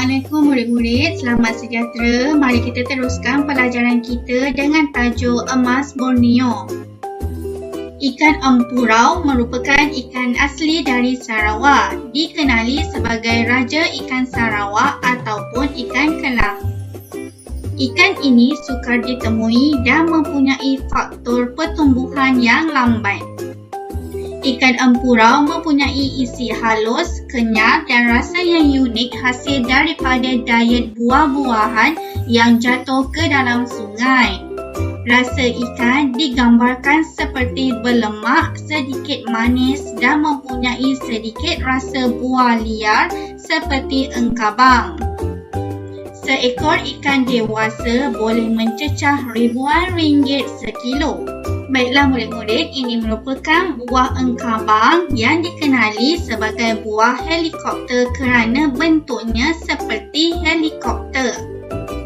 Assalamualaikum murid-murid, selamat sejahtera. Mari kita teruskan pelajaran kita dengan tajuk Emas Borneo. Ikan empurau merupakan ikan asli dari Sarawak, dikenali sebagai Raja Ikan Sarawak ataupun ikan kelah. Ikan ini sukar ditemui dan mempunyai faktor pertumbuhan yang lambat. Ikan empurau mempunyai isi halus, kenyal dan rasa yang unik hasil daripada diet buah-buahan yang jatuh ke dalam sungai. Rasa ikan digambarkan seperti berlemak, sedikit manis dan mempunyai sedikit rasa buah liar seperti engkabang. Seekor ikan dewasa boleh mencecah ribuan ringgit sekilo. Baiklah murid-murid, ini merupakan buah engkabang yang dikenali sebagai buah helikopter kerana bentuknya seperti helikopter.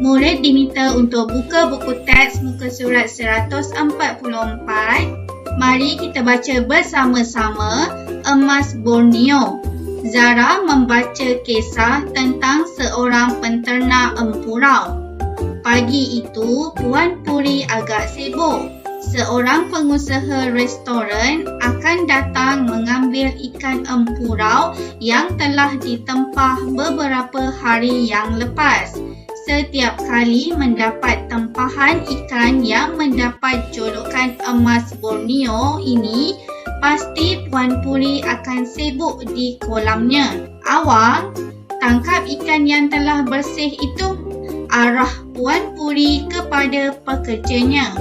Murid diminta untuk buka buku teks muka surat 144. Mari kita baca bersama-sama Emas Borneo. Zara membaca kisah tentang seorang penternak empurau. Pagi itu, Puan Puri agak sibuk. Seorang pengusaha restoran akan datang mengambil ikan empurau yang telah ditempah beberapa hari yang lepas. Setiap kali mendapat tempahan ikan yang mendapat julukan Emas Borneo ini, pasti Puan Puri akan sibuk di kolamnya. Awang, tangkap ikan yang telah bersih itu, arah Puan Puri kepada pekerjanya.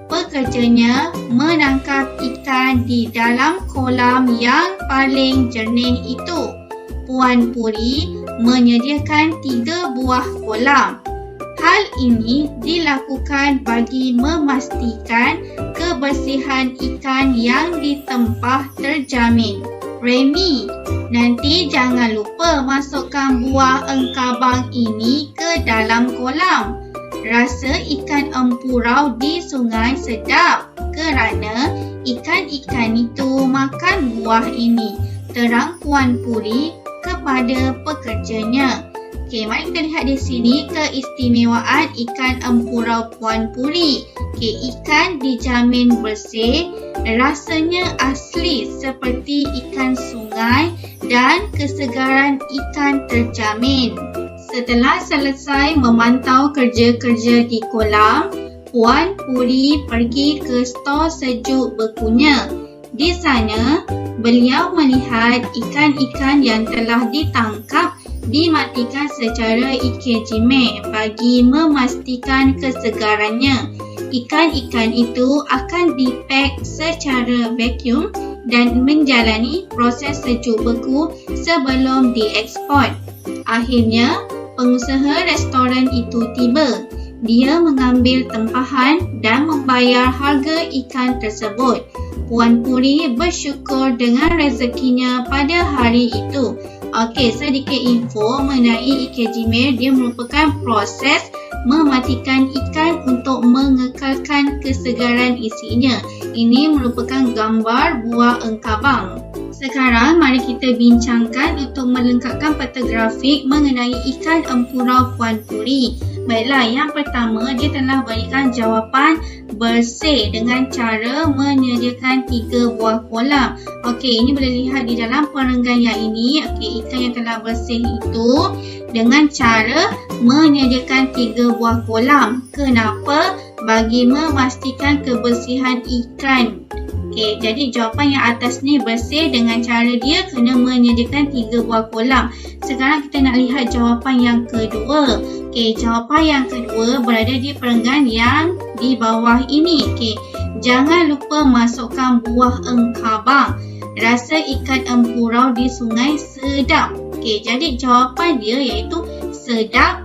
Pekerjanya menangkap ikan di dalam kolam yang paling jernih itu. Puan Puri menyediakan 3 buah kolam. Hal ini dilakukan bagi memastikan kebersihan ikan yang ditempah terjamin. Remy, nanti jangan lupa masukkan buah engkabang ini ke dalam kolam. Rasa ikan empurau di sungai sedap kerana ikan-ikan itu makan buah ini, terang Puan Puri kepada pekerjanya. Okey, mari kita lihat di sini keistimewaan ikan empurau Puan Puri. Okey, ikan dijamin bersih, rasanya asli seperti ikan sungai dan kesegaran ikan terjamin. Setelah selesai memantau kerja-kerja di kolam, Puan Puri pergi ke stor sejuk berkunyah. Di sana, beliau melihat ikan-ikan yang telah ditangkap dimatikan secara ikejime bagi memastikan kesegarannya. Ikan-ikan itu akan dipak secara vacuum dan menjalani proses sejuk beku sebelum diekspor. Akhirnya, pengusaha restoran itu tiba. Dia mengambil tempahan dan membayar harga ikan tersebut. Puan Puri bersyukur dengan rezekinya pada hari itu. Okey, sedikit info mengenai ikejime. Dia merupakan proses mematikan ikan untuk mengekalkan kesegaran isinya. Ini merupakan gambar buah engkabang. Sekarang mari kita bincangkan untuk melengkapkan peta grafik mengenai ikan empurau Puan Puri. Baiklah, yang pertama dia telah berikan jawapan bersih dengan cara menyediakan 3 buah kolam. Okey, ini boleh lihat di dalam perenggan yang ini. Okey, ikan yang telah bersih itu dengan cara menyediakan 3 buah kolam. Kenapa? Bagi memastikan kebersihan ikan. Okey, jadi jawapan yang atas ni bersih dengan cara dia kena menyediakan 3 buah kolam. Sekarang kita nak lihat jawapan yang kedua. Okey, jawapan yang kedua berada di perenggan yang di bawah ini. Okey, jangan lupa masukkan buah engkabang. Rasa ikan empurau di sungai sedap. Okey, jadi jawapan dia iaitu sedap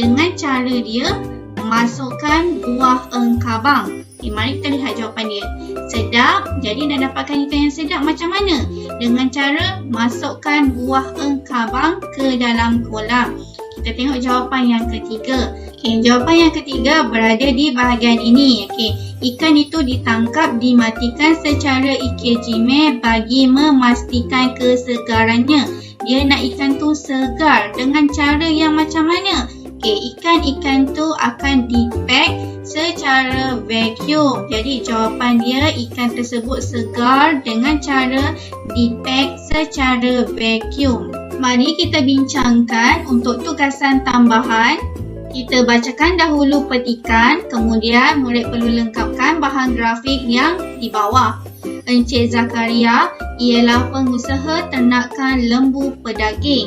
dengan cara dia masukkan buah engkabang. Okay, mari kita lihat jawapan dia. Sedap, jadi nak dapatkan ikan yang sedap macam mana? Dengan cara masukkan buah engkabang ke dalam kolam. Kita tengok jawapan yang ketiga. Okay, jawapan yang ketiga berada di bahagian ini. Okay, ikan itu ditangkap dimatikan secara ikejime bagi memastikan kesegarannya. dia nak ikan tu segar dengan cara yang macam mana? Ikan-ikan tu akan dipack secara vacuum. Jadi jawapan dia ikan tersebut segar dengan cara dipack secara vacuum. Mari kita bincangkan untuk tugasan tambahan. Kita bacakan dahulu petikan, kemudian murid perlu lengkapkan bahan grafik yang di bawah. Encik Zakaria ialah pengusaha ternakan lembu pedaging.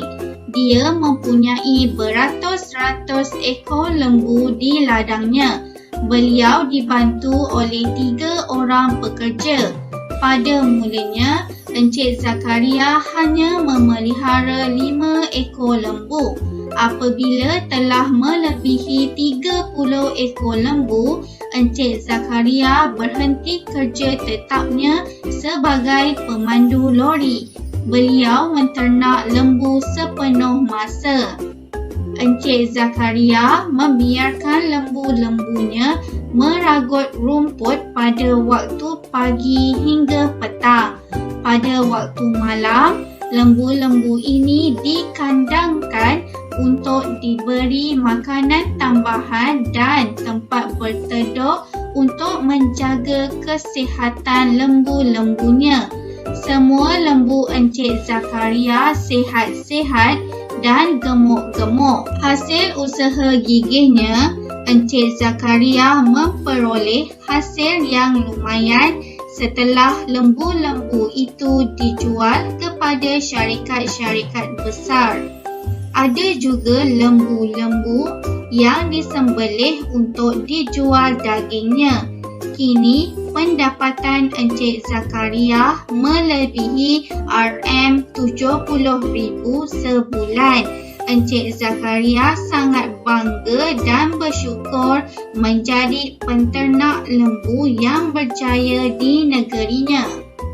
Dia mempunyai beratus-ratus ekor lembu di ladangnya. Beliau dibantu oleh 3 orang pekerja. Pada mulanya, Encik Zakaria hanya memelihara 5 ekor lembu. Apabila telah melebihi 30 ekor lembu, Encik Zakaria berhenti kerja tetapnya sebagai pemandu lori. Beliau menternak lembu sepenuh masa. Encik Zakaria membiarkan lembu-lembunya meragut rumput pada waktu pagi hingga petang. Pada waktu malam, lembu-lembu ini dikandangkan untuk diberi makanan tambahan dan tempat berteduh untuk menjaga kesihatan lembu-lembunya. Semua lembu Encik Zakaria sihat-sihat dan gemuk-gemuk. Hasil usaha gigihnya, Encik Zakaria memperoleh hasil yang lumayan setelah lembu-lembu itu dijual kepada syarikat-syarikat besar. Ada juga lembu-lembu yang disembelih untuk dijual dagingnya. Kini, pendapatan Encik Zakaria melebihi RM70,000 sebulan. Encik Zakaria sangat bangga dan bersyukur menjadi penternak lembu yang berjaya di negerinya.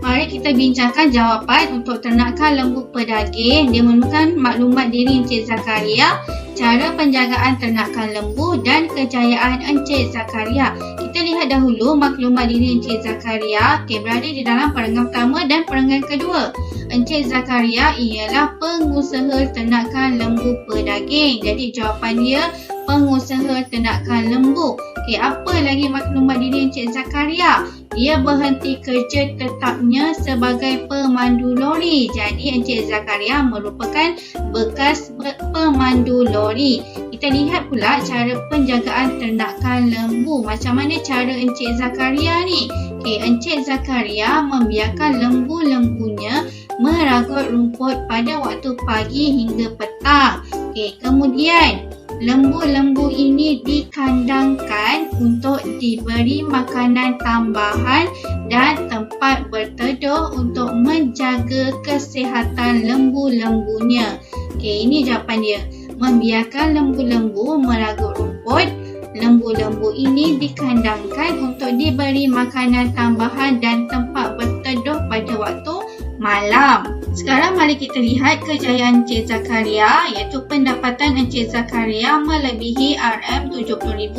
Mari kita bincangkan jawapan untuk ternakan lembu pedaging. Dia memerlukan maklumat diri Encik Zakaria, cara penjagaan ternakan lembu dan kejayaan Encik Zakaria. Kita lihat dahulu maklumat diri Encik Zakaria berada di dalam perenggan pertama dan perenggan kedua. Encik Zakaria ialah pengusaha ternakan lembu pedaging. Jadi jawapan dia pengusaha ternakan lembu. Apa lagi maklumat diri Encik Zakaria? Dia berhenti kerja tetapnya sebagai pemandu lori. Jadi Encik Zakaria merupakan bekas pemandu lori. Kita lihat pula cara penjagaan ternakan lembu. Macam mana cara Encik Zakaria ni? Encik Zakaria membiarkan lembu-lembunya meragut rumput pada waktu pagi hingga petang. Kemudian lembu-lembu ini dikandangkan untuk diberi makanan tambahan dan tempat berteduh untuk menjaga kesihatan lembu-lembunya. Ini jawapan dia. Membiarkan lembu-lembu meragut rumput. Lembu-lembu ini dikandangkan untuk diberi makanan tambahan dan tempat berteduh pada waktu malam. Sekarang mari kita lihat kejayaan Encik Zakaria, iaitu pendapatan Encik Zakaria melebihi RM70,000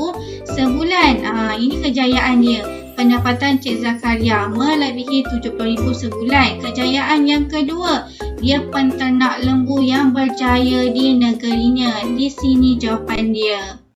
sebulan. Ini kejayaan dia. Pendapatan Encik Zakaria melebihi RM70,000 sebulan. Kejayaan yang kedua, dia penternak lembu yang berjaya di negerinya. Di sini jawapan dia.